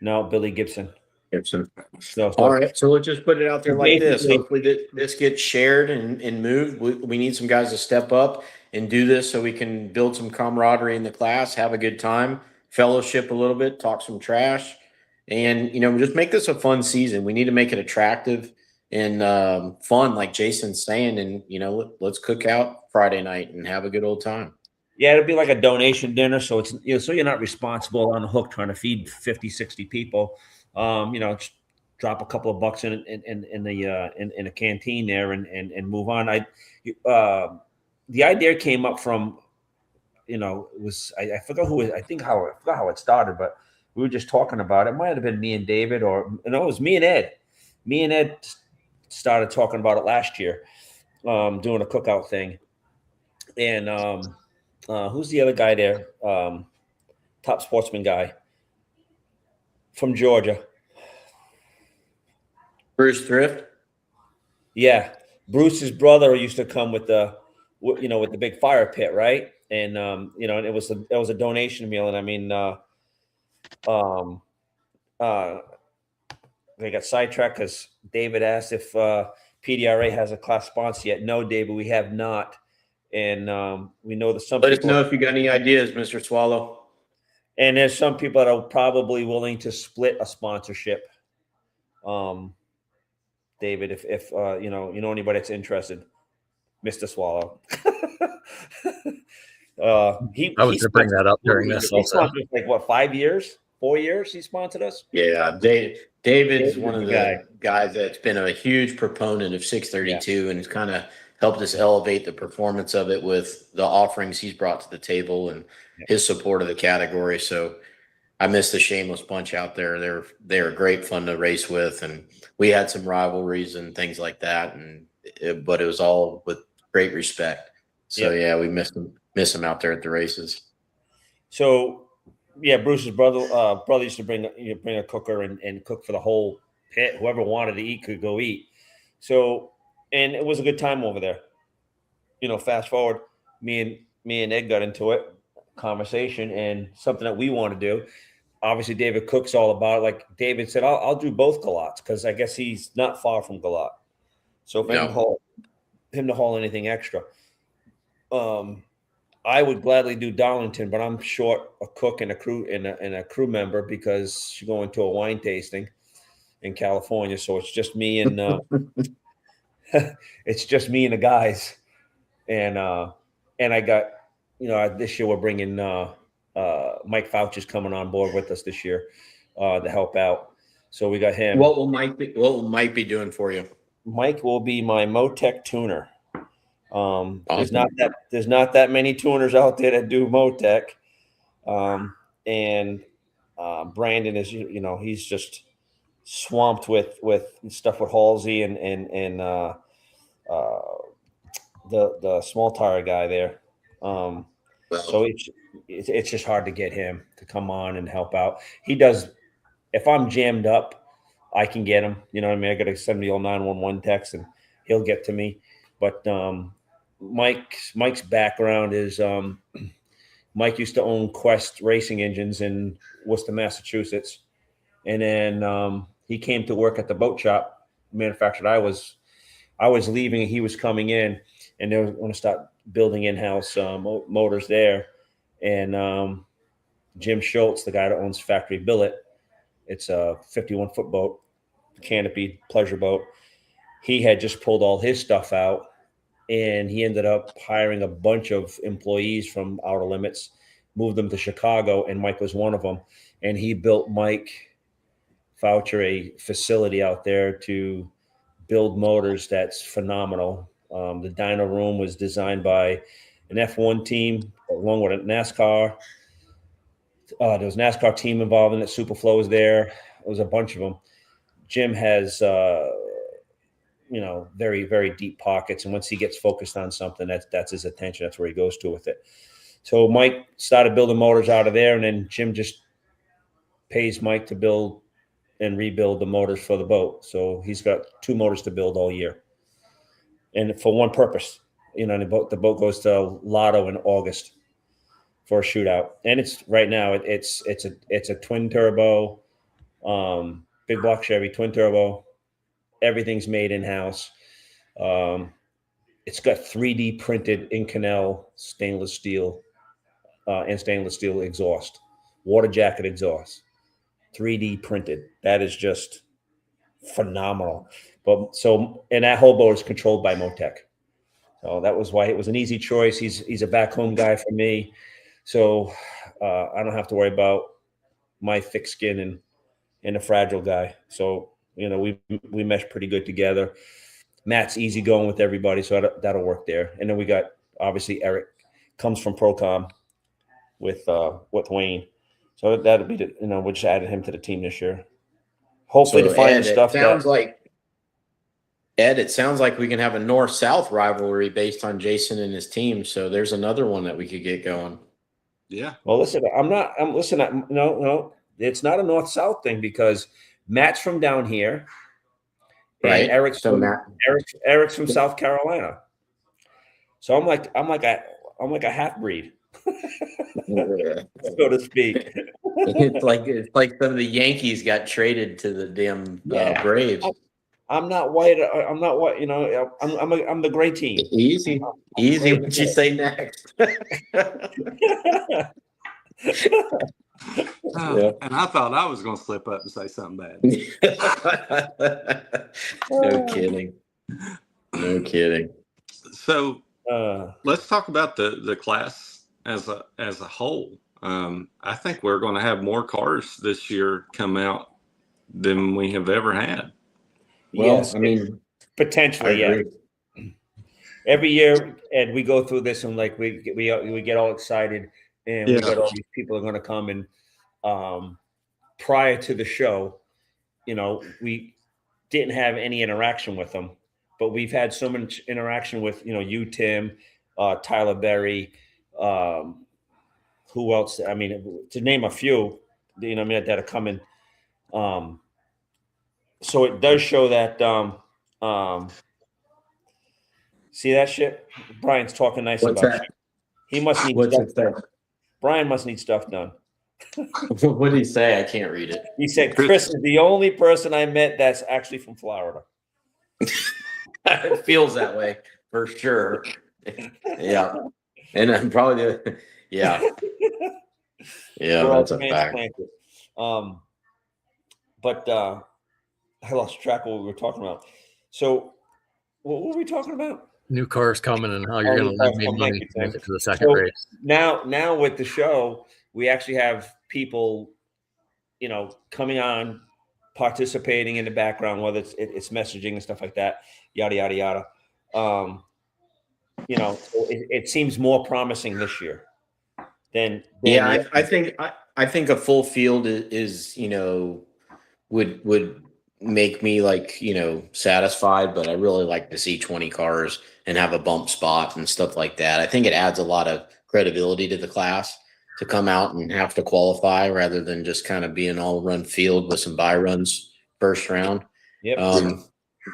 No, Billy Gibson. Gibson. So All right, so let's just put it out there like this. Basically- Hopefully this gets shared and moved. We need some guys to step up and do this so we can build some camaraderie in the class, have a good time, fellowship a little bit, talk some trash, and just make this a fun season. We need to make it attractive and fun, like Jason's saying, and let's cook out Friday night and have a good old time. Yeah, it'll be like a donation dinner, so it's so you're not responsible on the hook trying to feed 50, 60 people. Just drop a couple of bucks in a canteen there and move on. The idea came up from it was I forgot who I forgot how it started, but we were just talking about it. It might have been me and David, or it was me and Ed. Me and Ed started talking about it last year, doing a cookout thing, and who's the other guy there? Top sportsman guy from Georgia. Bruce Thrift. Yeah, Bruce's brother used to come with the big fire pit, right? And and it was a donation meal, and I mean, they got sidetracked because David asked if PDRA has a class sponsor yet. No, David, we have not, and we know that some. Let us know if you got any ideas, Mr. Swallow. And there's some people that are probably willing to split a sponsorship. David, if you know anybody that's interested, Mr. Swallow. I was going to bring that up during this also. Like what, 5 years, 4 years he sponsored us? Yeah, David's one of the guys that's been a huge proponent of 632 and has kind of helped us elevate the performance of it with the offerings he's brought to the table and his support of the category. So I miss the Shameless Bunch out there. They're great fun to race with, and we had some rivalries and things like that, but it was all with great respect. So yeah, we miss them out there at the races. So yeah, Bruce's brother used to bring a cooker and cook for the whole pit. Whoever wanted to eat could go eat. So, and it was a good time over there. Fast forward, me and Ed got into it, conversation, and something that we want to do. Obviously, David Cook's all about it. Like David said, I'll do both Galats because I guess he's not far from Galat. So if him to haul anything extra, I would gladly do Darlington, but I'm short a cook and a crew member because she's going to a wine tasting in California. So it's just me and it's just me and the guys, and I got this year we're bringing Mike Fouch is coming on board with us this year to help out. So we got him. What will Mike be doing for you? Mike will be my Motec tuner. Awesome. There's not that many tuners out there that do Motec. And Brandon is he's just swamped with stuff with Halsey and the small tire guy there. So it's just hard to get him to come on and help out. He does. If I'm jammed up, I can get him. You know what I mean? I got to send the old 911 text and he'll get to me. But Mike's background is Mike used to own Quest racing engines in Worcester, Massachusetts, and then he came to work at the boat shop manufacturer I was leaving and he was coming in, and they were going to start building in-house motors there. And Jim Schultz, the guy that owns Factory Billet, it's a 51-foot boat, canopy pleasure boat. He had just pulled all his stuff out, and he ended up hiring a bunch of employees from Outer Limits, moved them to Chicago, and Mike was one of them. And he built Mike Foucher a facility out there to build motors that's phenomenal. The dyno room was designed by an F1 team along with a NASCAR. There was a NASCAR team involved in it. Superflow was there. There was a bunch of them. Jim has very, very deep pockets, and once he gets focused on something, that's his attention. That's where he goes to with it. So Mike started building motors out of there, and then Jim just pays Mike to build and rebuild the motors for the boat. So he's got 2 motors to build all year, and for one purpose. The boat goes to Lotto in August for a shootout, and it's right now it's a twin turbo, big block Chevy, twin turbo. Everything's made in house. It's got 3D printed Inconel stainless steel and stainless steel exhaust, water jacket exhaust, 3D printed. That is just phenomenal. And that whole boat is controlled by Motec. So that was why it was an easy choice. He's a back home guy for me. So I don't have to worry about my thick skin and a fragile guy. So, we mesh pretty good together. Matt's easy going with everybody, so that'll work there. And then we got, obviously, Eric comes from Procom with Wayne. So that'll be we just added him to the team this year. Hopefully to find Ed, stuff. It sounds like we can have a north-south rivalry based on Jason and his team. So there's another one that we could get going. Yeah. Well, listen, no, it's not a north-south thing because Matt's from down here. Right. And Eric's from South Carolina. So I'm like a half breed, so to speak. It's like some of the Yankees got traded to the damn Braves. I'm not white. I'm not white. I'm the gray team. Easy. What you say next? And I thought I was going to slip up and say something bad. No kidding. So let's talk about the class as a whole. I think we're going to have more cars this year come out than we have ever had. Well, yes, I mean, potentially, yeah. Every year, Ed, we go through this and like we get all excited, and we got all these people are going to come and prior to the show, we didn't have any interaction with them, but we've had so much interaction with you, Tim, Tyler Berry, who else? I mean, to name a few, that are coming. So it does show that. See that shit? Brian's talking nice What's about that? you. He must need What's stuff it done. Brian must need stuff done. What did he say? I can't read it. He said Chris is the only person I met that's actually from Florida. It feels that way for sure. Yeah, and I'm probably yeah. That's a fact. But I lost track of what we were talking about. So, what were we talking about? New cars coming and how you're going to leave me money to make it to the second race. Now with the show, we actually have people, coming on, participating in the background, whether it's messaging and stuff like that, yada yada yada. It seems more promising this year than I think a full field is would make me satisfied, but I really like to see 20 cars and have a bump spot and stuff like that. I think it adds a lot of credibility to the class to come out and have to qualify rather than just kind of being all run field with some buy runs first round. Yep.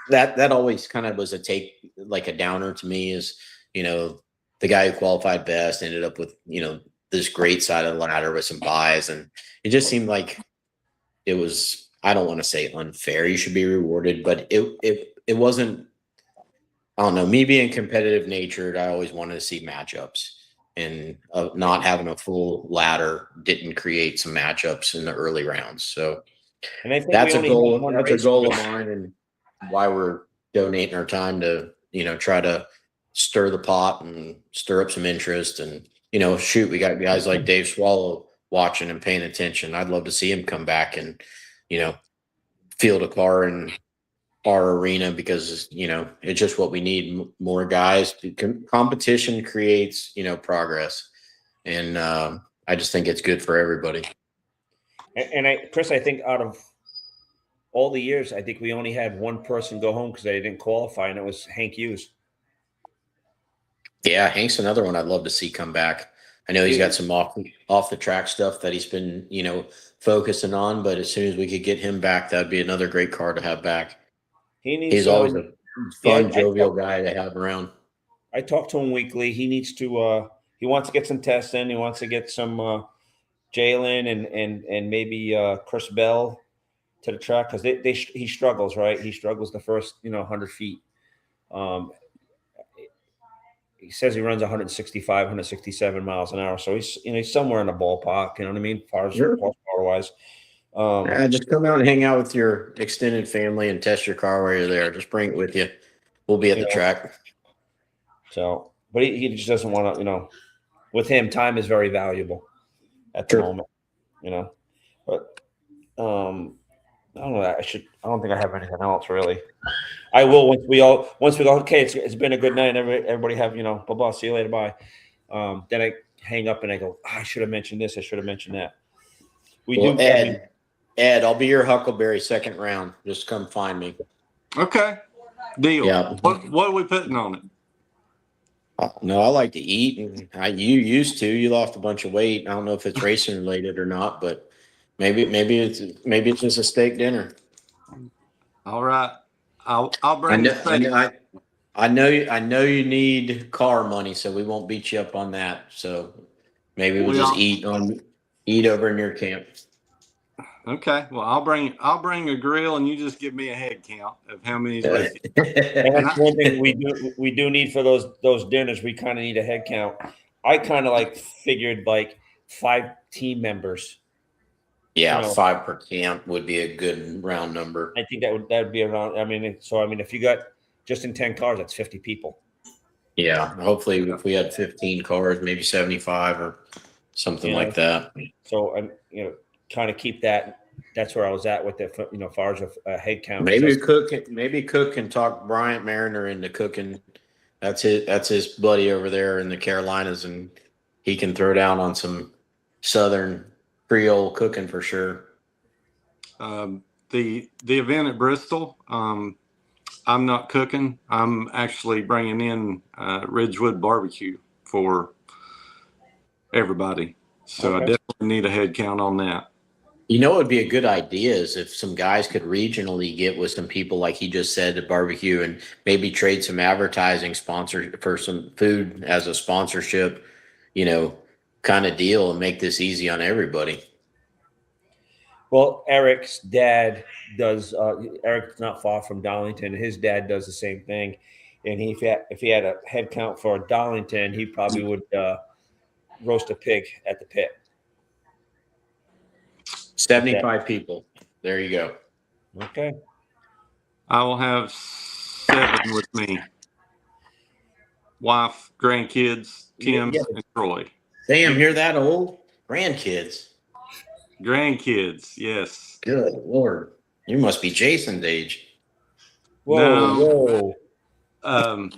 That always kind of was a downer to me is, the guy who qualified best ended up with, this great side of the ladder with some buys. And it just seemed like it was, I don't want to say unfair. You should be rewarded, but it wasn't, I don't know, me being competitive natured. I always wanted to see matchups, and not having a full ladder didn't create some matchups in the early rounds. So and I think that's a goal. That's a goal of mine, and why we're donating our time to, try to stir the pot and stir up some interest. And, we got guys like Dave Swallow watching and paying attention. I'd love to see him come back and, field a car in our arena because, it's just what we need. More guys. Competition creates, progress. And I just think it's good for everybody. And Chris, I think out of all the years, I think we only had one person go home because they didn't qualify, and it was Hank Hughes. Yeah, Hank's another one I'd love to see come back. I know he's got some off the track stuff that he's been, focusing on, but as soon as we could get him back, that'd be another great car to have back. He's always a fun, jovial guy to have around. I talk to him weekly. He needs to he wants to get some tests in. He wants to get some Jalen and maybe Chris Bell to the track because he struggles, right? He struggles the first 100 feet. He says he runs 165, 167 miles an hour, so he's somewhere in the ballpark. You know what I mean, far as Sure. horsepower wise. Just come out and hang out with your extended family and test your car while you're there. Just bring it with you. We'll be at the track. So, but he just doesn't want to. With him, time is very valuable at the moment. But I don't know. I don't think I have anything else really. I will once we go. Okay, it's been a good night. Everybody have blah blah. See you later. Bye. Then I hang up and I go. I should have mentioned this. I should have mentioned that. Ed, I'll be your Huckleberry second round. Just come find me. Okay, deal. Yeah. What are we putting on it? No, I like to eat, and you used to. You lost a bunch of weight. I don't know if it's racing related or not, but maybe it's just a steak dinner. All right, I'll bring. I know you need car money, so we won't beat you up on that. So maybe we'll just eat over in your camp. Okay, well I'll bring a grill, and you just give me a head count of how many's with you. And that's one thing we do need for those dinners. We kind of need a head count. I kind of figured 5 team members. Yeah, 5 per camp would be a good round number. I think that would be around. I mean, if you got just in 10 cars, that's 50 people. Yeah, hopefully if we had 15 cars, maybe 75 or something like that. So kind of keep that. That's where I was at with the far as a head count. Maybe Cook can talk Bryant Mariner into cooking. That's his buddy over there in the Carolinas, and he can throw down on some Southern Creole cooking for sure. The event at Bristol, I'm not cooking. I'm actually bringing in Ridgewood barbecue for everybody. So I definitely need a head count on that. What would be a good idea is if some guys could regionally get with some people, like he just said, to barbecue and maybe trade some advertising sponsor for some food as a sponsorship, kind of deal and make this easy on everybody. Well, Eric's dad does. Eric's not far from Darlington. His dad does the same thing, and if he had a head count for Darlington, he probably would roast a pig at the pit. 75 people. There you go. Okay. I will have 7 with me. Wife, grandkids, Tim, and Troy. Damn, you're that old? Grandkids. Grandkids, yes. Good Lord. You must be Jason's age. Whoa. Well,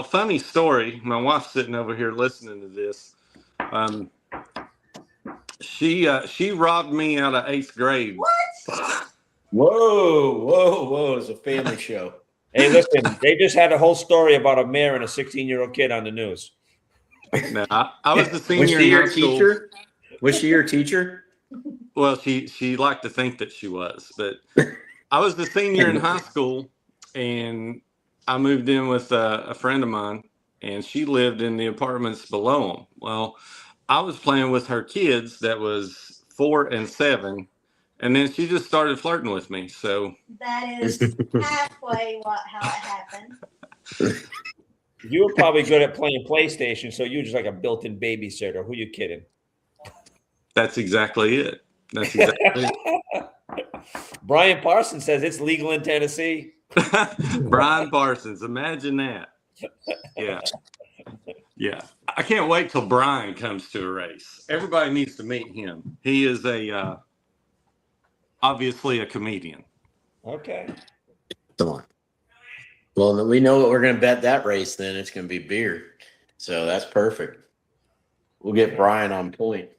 funny story. My wife's sitting over here listening to this. She robbed me out of 8th grade. What? Whoa. It's a family show. Hey, listen, they just had a whole story about a mayor and a 16-year-old kid on the news. No, I was the senior in high school. Teacher? Was she your teacher? Well, she liked to think that she was, but I was the senior in high school, and I moved in with a friend of mine, and she lived in the apartments below them. Well, I was playing with her kids that was 4 and 7, and then she just started flirting with me. So that is halfway how it happened. You were probably good at playing PlayStation, so you were just like a built-in babysitter. Who you kidding? That's exactly it. Brian Parsons says it's legal in Tennessee. Brian Parsons, imagine that. Yeah. I can't wait till Brian comes to a race. Everybody needs to meet him. He is obviously a comedian. Okay. Come on. Well, we know what we're going to bet that race then. It's going to be beer. So that's perfect. We'll get Brian on point.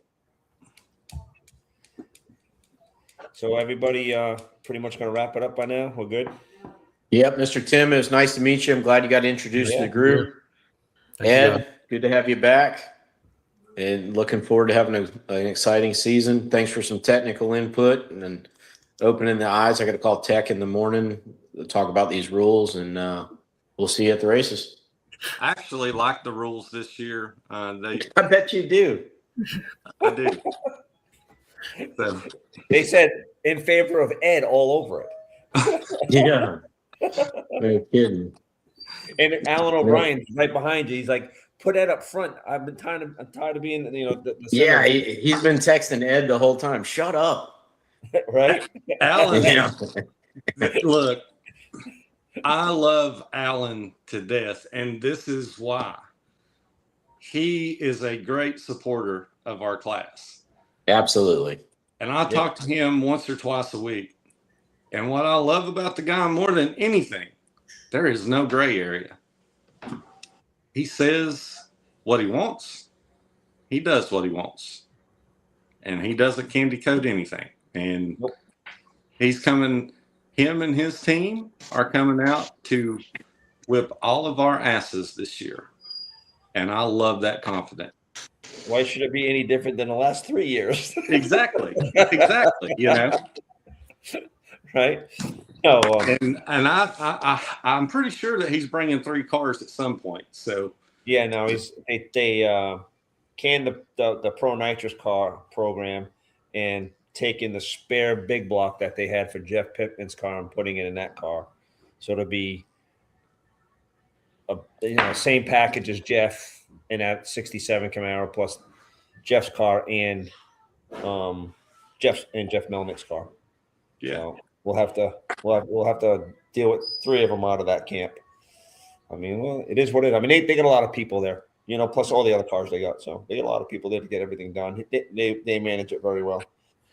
So everybody pretty much going to wrap it up by now? We're good? Yep, Mr. Tim, it was nice to meet you. I'm glad you got introduced to the group. Ed, good to have you back. And looking forward to having an exciting season. Thanks for some technical input and then opening the eyes. I got to call Tech in the morning to talk about these rules, and we'll see you at the races. I actually like the rules this year. I bet you do. I do. They said in favor of Ed all over it. Yeah. No kidding. And Alan O'Brien's right behind you. He's like, put Ed up front. I'm tired of being, the Yeah, center. he's been texting Ed the whole time. Shut up. Right? Alan, Yeah. look, I love Alan to death, and this is why. He is a great supporter of our class. Absolutely. And I talk to him once or twice a week. And what I love about the guy more than anything, there is no gray area. He says what he wants. He does what he wants. And he doesn't candy coat anything. And him and his team are coming out to whip all of our asses this year. And I love that confidence. Why should it be any different than the last 3 years? Exactly. Right? No, And I'm pretty sure that he's bringing 3 cars at some point. So yeah, no, they canned the Pro Nitrous car program and taking the spare big block that they had for Jeff Pittman's car and putting it in that car. So it'll be same package as Jeff in that 67 Camaro plus Jeff's car and Jeff Melnick's car. yeah. So we'll have to deal with 3 of them out of that camp. I mean, well, it is what it is. I mean, they got a lot of people there, plus all the other cars they got. So they got a lot of people there to get everything done. They manage it very well.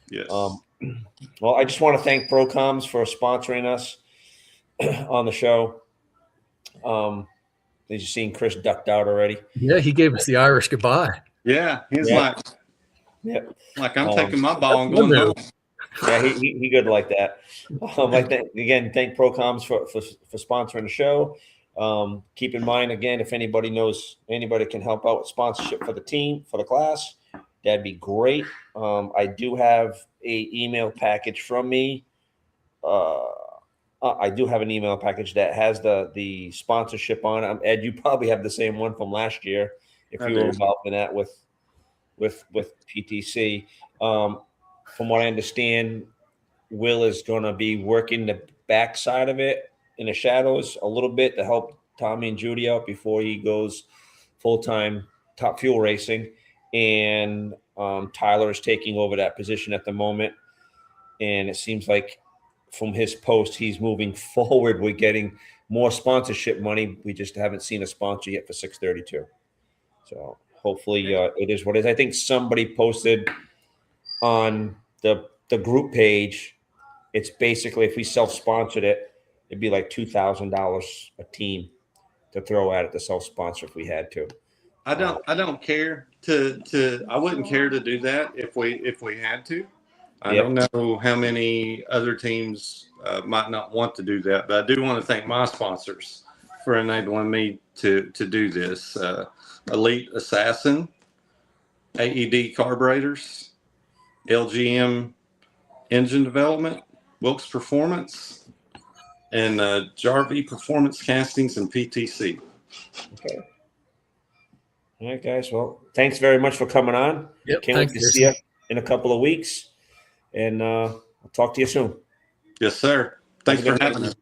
Yes. Well, I just want to thank Procoms for sponsoring us on the show. As you've seen, Chris ducked out already. Yeah, he gave us the Irish goodbye. Yeah. He's Yeah. like I'm taking my ball and going home. Yeah, he good like that. Thank Procoms for sponsoring the show. Keep in mind, again, if anybody can help out with sponsorship for the team, for the class, that'd be great. I do have a email package from me. I do have an email package that has the sponsorship on it. Ed, you probably have the same one from last year if you were involved in that with PTC. From what I understand, Will is going to be working the backside of it in the shadows a little bit to help Tommy and Judy out before he goes full-time Top Fuel racing. And Tyler is taking over that position at the moment. And it seems like from his post, he's moving forward with getting more sponsorship money. We just haven't seen a sponsor yet for 632. So hopefully it is what it is. I think somebody posted on the group page. It's basically, if we self-sponsored it, it'd be like $2,000 a team to throw at it to self-sponsor if we had to. I don't care I wouldn't care to do that if we had to. I don't know how many other teams might not want to do that, but I do want to thank my sponsors for enabling me to do this. Elite Assassin, AED Carburetors, LGM Engine Development, Wilkes Performance, and Jarvie Performance Castings and PTC. Okay. All right, guys. Well, thanks very much for coming on. Yep, Can't wait to see you in a couple of weeks. And I'll talk to you soon. Yes, sir. Thanks for having us.